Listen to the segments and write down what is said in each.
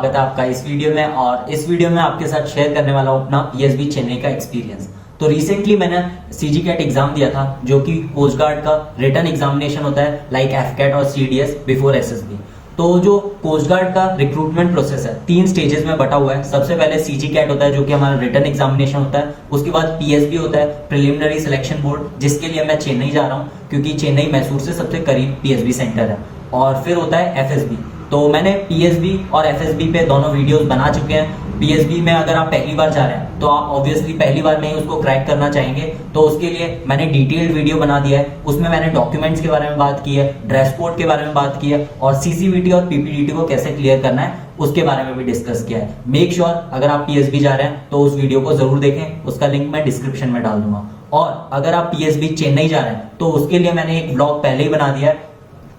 स्वागत है आपका इस वीडियो में। और इस वीडियो में आपके साथ शेयर करने वाला हूँ अपना पीएसबी चेन्नई का एक्सपीरियंस। तो रिसेंटली मैंने सीजी कैट एग्जाम दिया था, जो कि कोस्ट गार्ड का रिटर्न एग्जामिनेशन होता है, लाइक एफ कैट और सीडीएस बिफोर एसएसबी। तो जो कोस्ट गार्ड का रिक्रूटमेंट प्रोसेस है 3 स्टेजेस में बटा हुआ है। सबसे पहले सीजी कैट होता है, जो कि हमारा रिटर्न एग्जामिनेशन होता है। उसके बाद पीएसबी होता है, प्रिलिमिनरी सिलेक्शन बोर्ड, जिसके लिए मैं चेन्नई जा रहा हूँ, क्योंकि चेन्नई मैसूर से सबसे करीब पीएसबी सेंटर है। और फिर होता है एफएसबी। तो मैंने पीएसबी और एफएसबी पे दोनों वीडियोस बना चुके हैं। पीएसबी में अगर आप पहली बार जा रहे हैं तो आप ऑब्वियसली पहली बार में ही उसको क्रैक करना चाहेंगे, तो उसके लिए मैंने डिटेल्ड वीडियो बना दिया है। उसमें मैंने डॉक्यूमेंट्स के बारे में बात की है, ड्रेस कोड के बारे में बात की है, और सीसीवीटी और पीपीडीटी को कैसे क्लियर करना है उसके बारे में भी डिस्कस किया है। मेक श्योर अगर आप पीएसबी जा रहे हैं तो उस वीडियो को जरूर देखें, उसका लिंक मैं डिस्क्रिप्शन में डाल दूंगा। और अगर आप पीएसबी चेन्नई जा रहे हैं तो उसके लिए मैंने एक ब्लॉग पहले ही बना दिया है।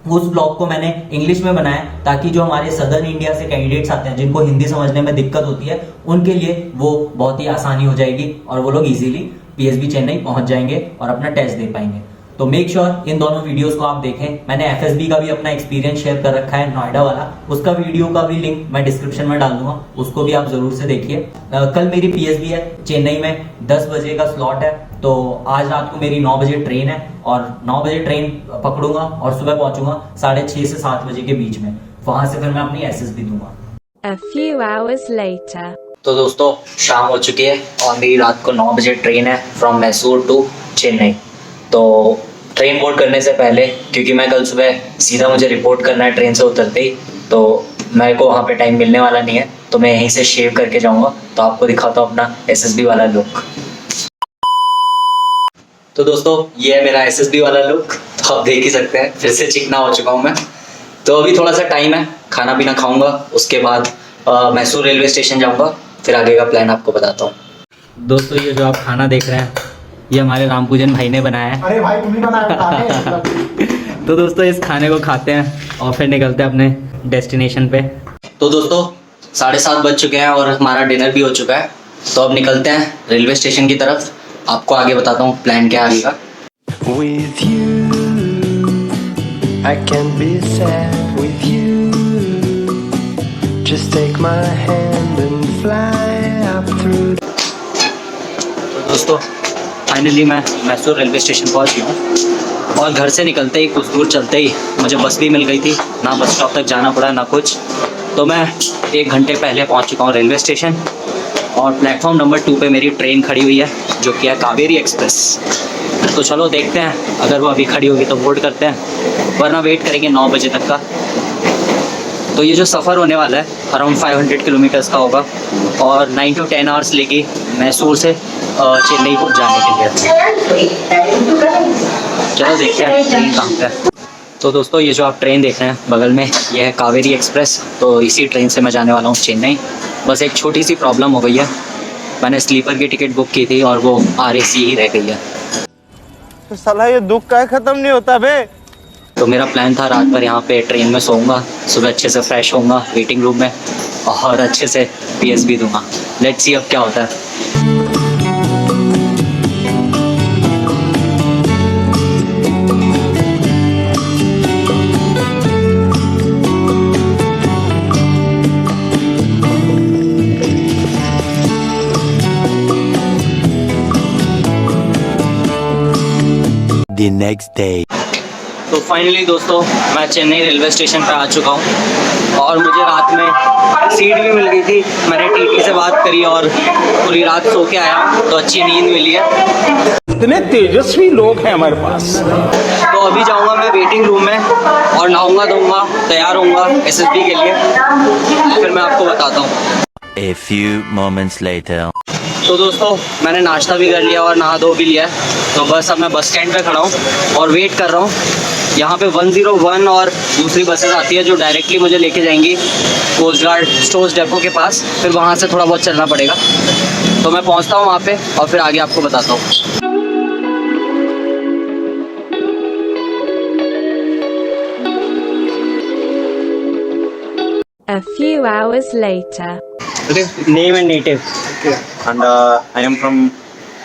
उस ब्लॉग को मैंने इंग्लिश में बनाया ताकि जो हमारे सदर्न इंडिया से कैंडिडेट्स आते हैं, जिनको हिंदी समझने में दिक्कत होती है, उनके लिए वो बहुत ही आसानी हो जाएगी और वो लोग इजीली पीएसबी चेन्नई पहुंच जाएंगे और अपना टेस्ट दे पाएंगे। तो मेक श्योर इन दोनों वीडियोस को आप देखें। मैंने एफएसबी का भी अपना एक्सपीरियंस शेयर कर रखा है, नोएडा वाला, उसका वीडियो का भी लिंक मैं डिस्क्रिप्शन में डाल दूंगा, उसको भी आप जरूर से देखिए। कल मेरी पीएसबी है चेन्नई में, 10 बजे का स्लॉट है। तो आज रात को मेरी 9 बजे ट्रेन है और 9 बजे ट्रेन पकड़ूंगा और सुबह पहुंचूंगा 6:30 से 7 बजे के बीच में। वहां से फिर मैं अपनी एसएसबी दूंगा। A few hours later. तो दोस्तों शाम हो चुकी है और मेरी रात को 9 बजे ट्रेन है फ्रॉम मैसूर टू चेन्नई। तो ट्रेन बोर्ड करने से पहले, क्योंकि मैं कल सुबह सीधा मुझे रिपोर्ट करना है ट्रेन से उतरते ही, तो मेरे को वहाँ पे टाइम मिलने वाला नहीं है, तो मैं यहीं से शेव करके जाऊँगा। तो आपको दिखाता हूँ अपना एसएसबी वाला लुक। तो दोस्तों ये है मेरा एसएसबी वाला लुक, तो आप देख ही सकते हैं फिर से चिकना हो चुका हूँ मैं। तो अभी थोड़ा सा टाइम है, खाना पीना खाऊंगा, उसके बाद मैसूर रेलवे स्टेशन जाऊंगा, फिर आगे का प्लान आपको बताता हूँ। दोस्तों ये जो आप खाना देख रहे हैं ये हमारे रामपूजन भाई ने बनाया है। अरे भाई तुम ही बनाया। तो दोस्तों इस खाने को खाते हैं और फिर निकलते हैं अपने डेस्टिनेशन पे। तो दोस्तों 7:30 बज चुके हैं और हमारा डिनर भी हो चुका है। तो अब निकलते हैं रेलवे स्टेशन की तरफ। आपको आगे बताता हूँ प्लान क्या आगे का। With you, I can be sad with you. Just take my hand and fly up through. तो दोस्तों फाइनली मैं मैसूर रेलवे स्टेशन पहुँच गया हूँ और घर से निकलते ही कुछ दूर चलते ही मुझे बस भी मिल गई थी। ना बस स्टॉप तक जाना पड़ा ना कुछ। तो मैं 1 घंटे पहले पहुँच चुका हूँ रेलवे स्टेशन और प्लेटफॉर्म नंबर 2 पे मेरी ट्रेन खड़ी हुई है, जो कि है कावेरी एक्सप्रेस। तो चलो देखते हैं, अगर वो अभी खड़ी होगी तो बोर्ड करते हैं, वरना वेट करेंगे 9 बजे तक का। तो ये जो सफ़र होने वाला है अराउंड 500 किलोमीटर्स का होगा और 9 to 10 आवर्स लेगी मैसूर से चेन्नई को जाने के लिए। चलो देखते हैं ट्रेन कहाँ पे है। तो दोस्तों ये जो आप ट्रेन देख रहे हैं बगल में, ये है कावेरी एक्सप्रेस। तो इसी ट्रेन से मैं जाने वाला हूँ चेन्नई। बस एक छोटी सी प्रॉब्लम हो गई है, मैंने स्लीपर की टिकट बुक की थी और वो आरएसी ही रह गई है। तो साला ये दुख का खत्म नहीं होता बे। तो मेरा प्लान था रात भर यहाँ पे ट्रेन में सोऊंगा, सुबह अच्छे से फ्रेश होऊंगा वेटिंग रूम में और अच्छे से पीएसबी दूंगा। लेट्स सी अब क्या होता है। The next day. तो फाइनली दोस्तों मैं चेन्नई रेलवे स्टेशन पर आ चुका हूँ और मुझे रात में सीट भी मिल गई थी। मैंने टीटी से बात करी और पूरी रात सो के आया, तो अच्छी नींद मिली है। इतने तेजस्वी लोग हैं हमारे पास। तो अभी जाऊँगा मैं वेटिंग रूम में और नहाऊंगा धोऊंगा, तैयार होऊंगा एसएसबी के लिए, फिर मैं आपको बताता हूँ। A few moments later. तो दोस्तों मैंने नाश्ता भी कर लिया और नहा धो भी लिया है। तो बस अब मैं बस स्टैंड पे खड़ा हूँ और वेट कर रहा हूँ। यहाँ पे 101 और दूसरी बसेस आती है जो डायरेक्टली मुझे लेके जाएंगी कोस्ट गार्ड स्टोर्स डेपो के पास। फिर वहाँ से थोड़ा बहुत चलना पड़ेगा। तो मैं पहुँचता हूँ वहाँ पे और फिर आगे आपको बताता हूँ। A few hours later. Name and native. And I am from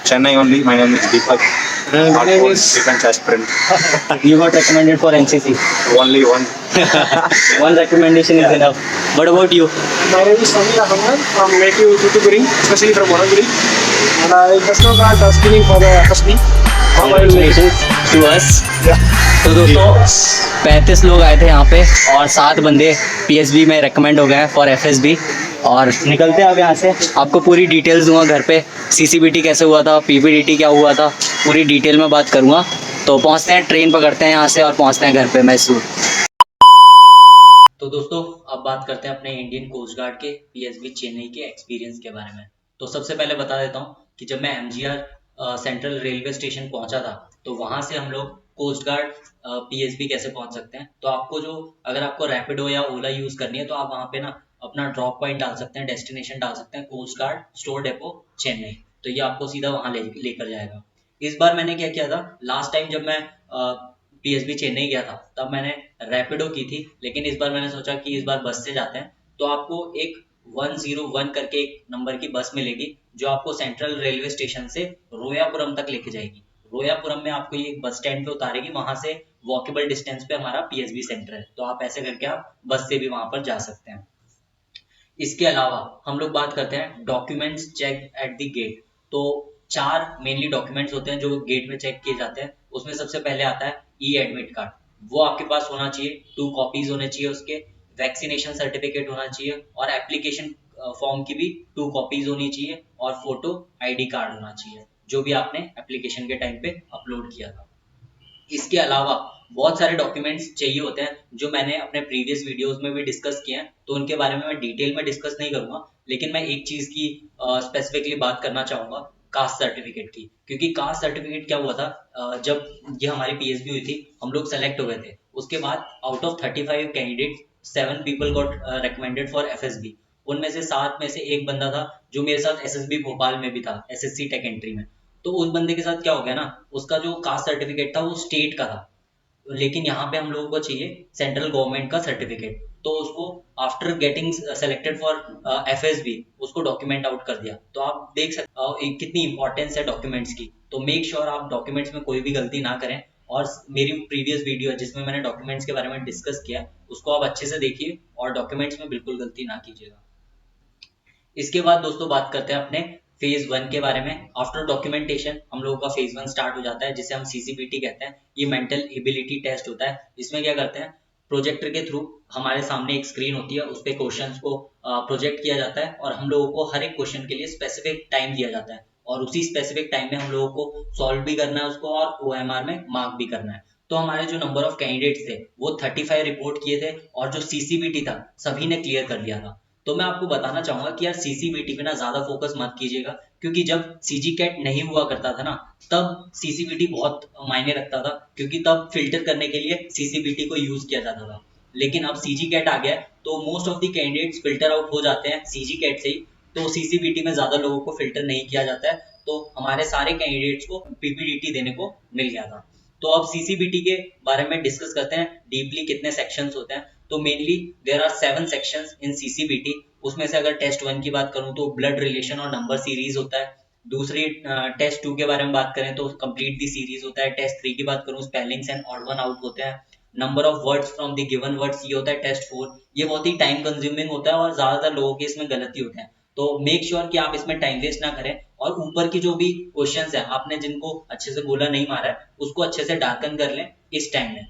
Chennai only. My name is Deepak. My name is defense aspirant. You got recommended for NCC. Only one. One recommendation is enough. What about you? My name is Samir Ahmed from native Thoothukudi, especially from Moraguri. And I just now got screening for the FSB. Congratulations to us. Yeah. तो दोस्तों 35 लोग आए थे यहाँ पे और 7 बंदे PSB में रेकमेंड हो गए हैं फॉर FSB। और निकलते हैं अब यहाँ से, आपको पूरी डिटेल्स दूंगा घर पे, CCBT कैसे हुआ था, PPDT क्या हुआ था, पूरी डिटेल में बात करूँगा। तो पहुँचते हैं, ट्रेन पकड़ते हैं यहाँ से और पहुँचते हैं घर पे मैसूर। तो दोस्तों अब बात करते हैं अपने इंडियन कोस्ट गार्ड के PSB चेन्नई के एक्सपीरियंस के बारे में। तो सबसे पहले बता देता हूँ कि जब मैं MGR सेंट्रल रेलवे स्टेशन पहुंचा था तो वहां से हम लोग कोस्ट गार्ड PSB कैसे पहुंच सकते हैं। तो आपको अगर आपको रैपिडो या ओला यूज करनी है तो आप वहां पे ना अपना ड्रॉप पॉइंट डाल सकते हैं, डेस्टिनेशन डाल सकते हैं coast guard store depot Chennai, तो ये आपको सीधा वहां लेकर जाएगा। इस बार मैंने क्या किया था, लास्ट टाइम जब मैं PSB चेन्नई गया था तब मैंने रैपिडो की थी, लेकिन इस बार मैंने सोचा कि इस बार बस से जाते हैं। तो आपको एक 101 करके एक नंबर की बस मिलेगी जो आपको सेंट्रल रेलवे स्टेशन से रोयापुरम तक लेके जाएगी। रोयापुरम में आपको ये बस स्टैंड पे उतारेगी, वहां से वॉकेबल डिस्टेंस पे हमारा PSB सेंटर है, तो आप ऐसे करके आप बस से भी वहां पर जा सकते हैं। इसके अलावा हम लोग बात करते हैं documents check at the gate. तो 4 मेनली डॉक्यूमेंट्स होते हैं जो गेट में चेक किए जाते हैं। उसमें सबसे पहले आता है एडमिट कार्ड, वो आपके पास होना चाहिए, 2 कॉपीज होने चाहिए उसके, वैक्सीनेशन सर्टिफिकेट होना चाहिए और एप्लीकेशन फॉर्म की भी 2 कॉपीज होनी चाहिए और फोटो ID कार्ड होना चाहिए जो भी आपने एप्लीकेशन के टाइम पे अपलोड किया था। इसके अलावा बहुत सारे डॉक्यूमेंट्स चाहिए होते हैं जो मैंने अपने प्रीवियस वीडियोस में भी डिस्कस किए हैं, तो उनके बारे में मैं डिटेल में डिस्कस नहीं करूंगा, लेकिन मैं एक चीज की स्पेसिफिकली बात करना चाहूंगा, कास्ट सर्टिफिकेट की। क्योंकि कास्ट सर्टिफिकेट क्या हुआ था, जब ये हमारी PSB हुई थी हम लोग सेलेक्ट हो गए थे, उसके बाद out of 35 candidate 7 people got recommended for FSB। उनमें से 7 में से एक बंदा था जो मेरे साथ SSB भोपाल में भी था, SSC टेक एंट्री में। तो उस बंदे के साथ क्या हो गया ना, उसका जो कास्ट सर्टिफिकेट था वो स्टेट का था, लेकिन यहाँ पे हम लोगों को चाहिए सेंट्रल गवर्नमेंट का सर्टिफिकेट। तो उसको after getting selected for FSB उसको डॉक्यूमेंट आउट कर दिया। तो आप देख सकते कितनी इंपॉर्टेंस है डॉक्यूमेंट्स की। तो मेक श्योर आप डॉक्यूमेंट्स में कोई भी गलती ना करें, और मेरी प्रीवियस वीडियो है जिसमें मैंने डॉक्यूमेंट्स के बारे में डिस्कस किया, उसको आप अच्छे से देखिए और डॉक्यूमेंट्स में बिल्कुल गलती ना कीजिएगा। इसके बाद दोस्तों बात करते हैं अपने फेज 1 के बारे में। आफ्टर डॉक्यूमेंटेशन हम लोगों का फेज 1 स्टार्ट हो जाता है, जिसे हम CCBT कहते हैं। ये मेंटल एबिलिटी टेस्ट होता है। इसमें क्या करते हैं, प्रोजेक्टर के थ्रू हमारे सामने एक स्क्रीन होती है, उस पे क्वेश्चंस को प्रोजेक्ट किया जाता है और हम लोगों को हर एक क्वेश्चन के लिए स्पेसिफिक टाइम दिया जाता है और उसी स्पेसिफिक टाइम में हम लोगों को सॉल्व भी करना है उसको और OMR में मार्क भी करना है। तो हमारे जो नंबर ऑफ कैंडिडेट्स थे वो 35 रिपोर्ट किए थे और जो CCBT था सभी ने क्लियर कर लिया था। तो मैं आपको बताना चाहूंगा कि यार CCBT पे ना ज्यादा फोकस मत कीजिएगा, क्योंकि जब CG CAT नहीं हुआ करता था ना तब CCBT बहुत मायने रखता था, क्योंकि तब फिल्टर करने के लिए CCBT को यूज किया जाता था। लेकिन अब CG CAT आ गया है तो most of the candidates filter out हो जाते हैं CG CAT से ही, तो CCBT में ज्यादा लोगों को फिल्टर नहीं किया जाता है। तो हमारे सारे कैंडिडेट्स को PPDT देने को मिल गया था। तो अब CCBT के बारे में डिस्कस करते हैं डीपली, कितने सेक्शंस होते हैं। तो mainly there are 7 sections in CCBT। उसमें से अगर टेस्ट 1 की बात करूं तो ब्लड रिलेशन और नंबर सीरीज होता है। दूसरी टेस्ट 2 के बारे में बात करें तो कंप्लीट दी सीरीज होता है। टेस्ट 3 की बात करूं spellings and odd one out होते हैं। Number of words from the given words ये होता है टेस्ट 4। ये बहुत ही टाइम कंज्यूमिंग होता है और ज्यादातर लोगों के इसमें गलती होते हैं, तो मेक श्योर कि आप इसमें टाइम वेस्ट ना करें और ऊपर की जो भी क्वेश्चंस है आपने जिनको अच्छे से गोला नहीं मारा है उसको अच्छे से डार्कन कर लें इस टाइम में।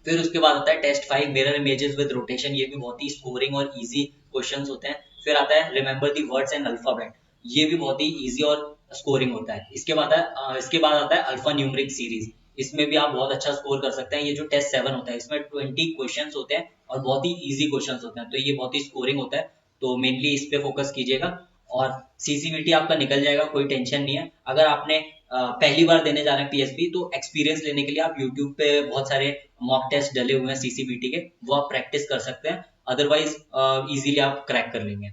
फिर उसके बाद आता है test 5 mirror images with rotation. ये भी बहुत ही स्कोरिंग और इजी क्वेश्चंस होते हैं। फिर आता है remember the words and alphabet. ये भी बहुत ही इजी और स्कोरिंग होता है। इसके बाद आता है अल्फा न्यूमेरिक सीरीज। इसमें भी आप बहुत अच्छा स्कोर कर सकते हैं। ये जो टेस्ट 7 होता है इसमें 20 क्वेश्चंस होते हैं और बहुत ही इजी क्वेश्चंस होते हैं, तो ये बहुत ही स्कोरिंग होता है। तो मेनली इस पे फोकस कीजिएगा और CCBT आपका निकल जाएगा, कोई टेंशन नहीं है। अगर आपने पहली बार देने जा रहे हैं PSB तो एक्सपीरियंस लेने के लिए आप YouTube पे बहुत सारे मॉक टेस्ट डले हुए हैं CCBT के, वो आप प्रैक्टिस कर सकते हैं। अदरवाइज इजीली आप क्रैक कर लेंगे।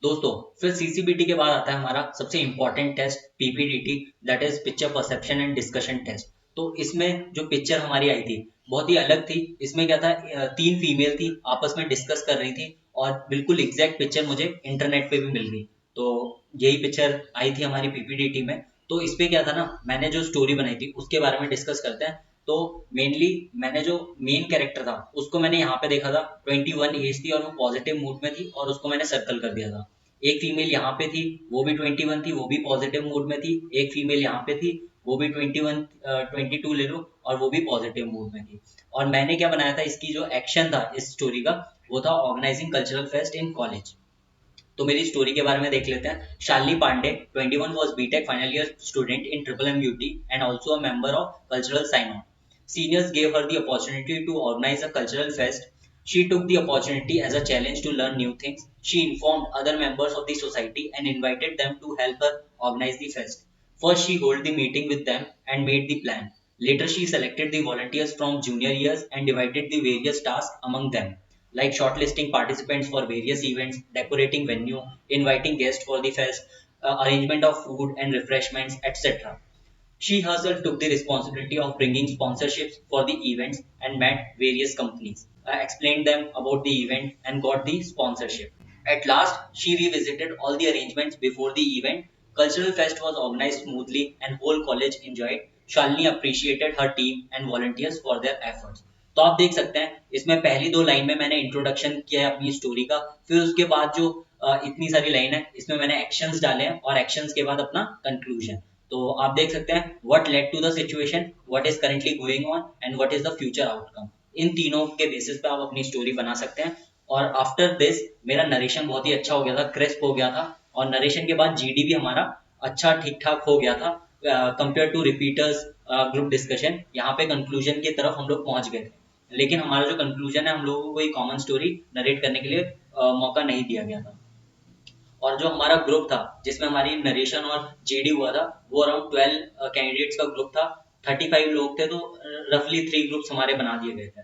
दोस्तों फिर CCBT के बाद आता है हमारा सबसे important test PPDT, that is picture perception and discussion test. तो इसमें जो पिक्चर हमारी आई थी बहुत ही अलग थी। इसमें क्या था, 3 फीमेल थी आपस में डिस्कस कर रही थी और बिल्कुल एग्जैक्ट पिक्चर मुझे इंटरनेट पे भी मिल गई। तो यही पिक्चर आई थी हमारी PPDT में। तो इस पे क्या था ना, मैंने जो स्टोरी बनाई थी उसके बारे में डिस्कस करते हैं। तो मेनली मैंने जो मेन कैरेक्टर था उसको मैंने यहाँ पे देखा था, 21 एज थी और वो पॉजिटिव मूड में थी और उसको मैंने सर्कल कर दिया था। एक फीमेल यहाँ पे थी, वो भी 21 थी, वो भी पॉजिटिव मूड में थी। एक फीमेल यहाँ पे थी, वो भी 22 ले लो, और वो भी पॉजिटिव मूड में थी। और मैंने क्या बनाया था, इसकी जो एक्शन था इस स्टोरी का, वो था organizing cultural fest in college. तो मेरी स्टोरी के बारे में देख लेते हैं। Shalini Pandey 21 was BTech final year student in MMUT and also a member of cultural sign-on. Seniors gave her the opportunity to organize a cultural fest. She took the opportunity as a challenge to learn new things. She informed other members of the society and invited them to help her organize the fest. First, she held the meeting with them and made the plan. Later, she selected the volunteers from junior years and divided the various tasks among them, like shortlisting participants for various events, decorating venue, inviting guests for the fest, arrangement of food and refreshments, etc. She herself took the responsibility of bringing sponsorships for the events and met various companies, explained them about the event and got the sponsorship. At last, she revisited all the arrangements before the event. Cultural fest was organized smoothly and whole college enjoyed. Shalini appreciated her team and volunteers for their efforts. तो आप देख सकते हैं इसमें पहली 2 line में मैंने introduction किया है अपनी स्टोरी का, फिर उसके बाद जो इतनी सारी लाइन है इसमें मैंने एक्शंस डाले हैं और एक्शंस के बाद अपना कंक्लूजन। तो आप देख सकते हैं what led to the situation, what is currently going on and what is the future outcome. इन तीनों के बेसिस पे आप अपनी स्टोरी बना सकते हैं। और आफ्टर दिस मेरा नरेशन बहुत ही अच्छा हो गया था, क्रिस्प हो गया था, और नरेशन के बाद जीडी भी हमारा अच्छा ठीक ठाक हो गया था compare to repeaters group discussion. यहाँ पे कंक्लूजन की तरफ हम लोग पहुंच गए थे, लेकिन हमारा जो कंक्लूजन है हम लोगों को कोई कॉमन स्टोरी नरेट करने के लिए मौका नहीं दिया गया था। और जो हमारा ग्रुप था जिसमें हमारी नरेशन और जेडी हुआ था वो अराउंड 12 कैंडिडेट्स का ग्रुप था। 35 लोग थे, तो रफली 3 ग्रुप्स हमारे बना दिए गए थे।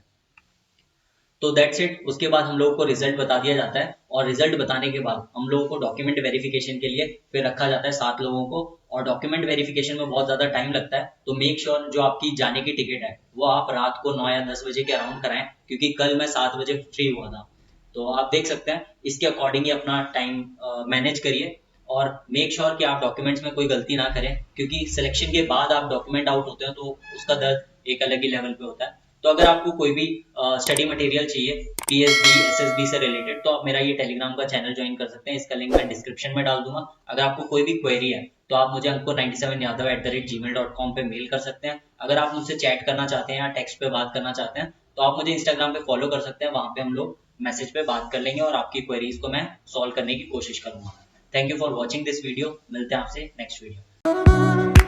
तो दैट्स इट। उसके बाद हम लोगों को रिजल्ट बता दिया जाता है और रिजल्ट बताने के बाद हम लोगों को डॉक्यूमेंट वेरिफिकेशन के लिए फिर रखा जाता है 7 लोगों को। और डॉक्यूमेंट वेरिफिकेशन में बहुत ज्यादा टाइम लगता है, तो मेक श्योर जो आपकी जाने की टिकट है वो आप रात को 9 या 10 बजे के अराउंड कराएं, क्योंकि कल मैं 7 बजे फ्री हुआ था। तो आप देख सकते हैं इसके अकॉर्डिंग ही अपना टाइम मैनेज करिए और मेक श्योर कि आप डॉक्यूमेंट्स में कोई गलती ना करें, क्योंकि सिलेक्शन के बाद आप डॉक्यूमेंट आउट होते हैं तो उसका दर्द एक अलग ही लेवल पे होता है। तो अगर आपको कोई भी स्टडी मटेरियल चाहिए पीएसबी एसएसबी से रिलेटेड, तो आप मेरा ये टेलीग्राम का चैनल ज्वाइन कर सकते हैं, इसका लिंक मैं डिस्क्रिप्शन में डाल दूंगा। अगर आपको कोई भी क्वेरी है तो आप मुझे ankur97yadav@gmail.com पे मेल कर सकते हैं। अगर आप मुझसे चैट करना चाहते हैं या टेक्स्ट पे बात करना चाहते हैं तो आप मुझे इंस्टाग्राम पे फॉलो कर सकते हैं, वहां पे हम लोग मैसेज पे बात कर लेंगे और आपकी क्वेरीज को मैं सॉल्व करने की कोशिश करूंगा। Thank you for watching this video, मिलते हैं आपसे नेक्स्ट वीडियो।